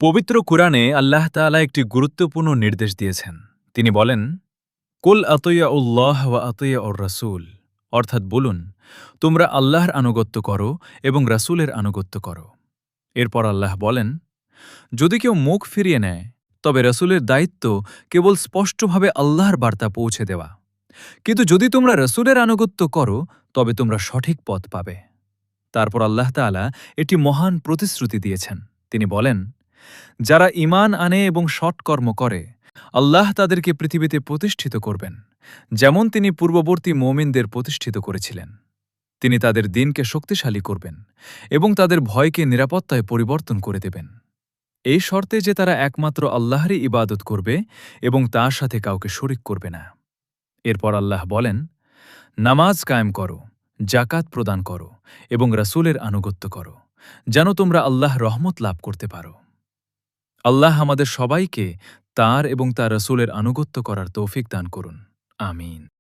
পবিত্র কুরআনে আল্লাহ তাআলা একটি গুরুত্বপূর্ণ নির্দেশ দিয়েছেন। তিনি বলেন, কুল আতিউল্লাহ ওয়া আতিউর রাসূল, অর্থাৎ বলুন, তোমরা আল্লাহর আনুগত্য করো এবং রাসূলের আনুগত্য করো। এরপর আল্লাহ বলেন, যদি কেউ মুখ ফিরিয়ে নেয় তবে রাসূলের দায়িত্ব কেবল স্পষ্টভাবে আল্লাহর বার্তা পৌঁছে দেওয়া। কিন্তু যদি তোমরা রাসূলের আনুগত্য করো তবে তোমরা সঠিক পথ পাবে। তারপর আল্লাহ তাআলা একটি মহান প্রতিশ্রুতি দিয়েছেন। তিনি বলেন, যারা ঈমান আনে এবং সৎকর্ম করে আল্লাহ তাদেরকে পৃথিবীতে প্রতিষ্ঠিত করবেন, যেমন তিনি পূর্ববর্তী মুমিনদের প্রতিষ্ঠিত করেছিলেন। তিনি তাদের দিনকে শক্তিশালী করবেন এবং তাদের ভয়কে নিরাপত্তায় পরিবর্তন করে দেবেন, এই শর্তে যে তারা একমাত্র আল্লাহরই ইবাদত করবে এবং তার সাথে কাউকে শরিক করবে না। এরপর আল্লাহ বলেন, নামাজ কায়েম করো, জাকাত প্রদান করো এবং রাসূলের আনুগত্য করো, যেন তোমরা আল্লাহর রহমত লাভ করতে পারো। আল্লাহ আমাদের সবাইকে তাঁর এবং তাঁর রাসূলের আনুগত্য করার তৌফিক দান করুন। আমিন।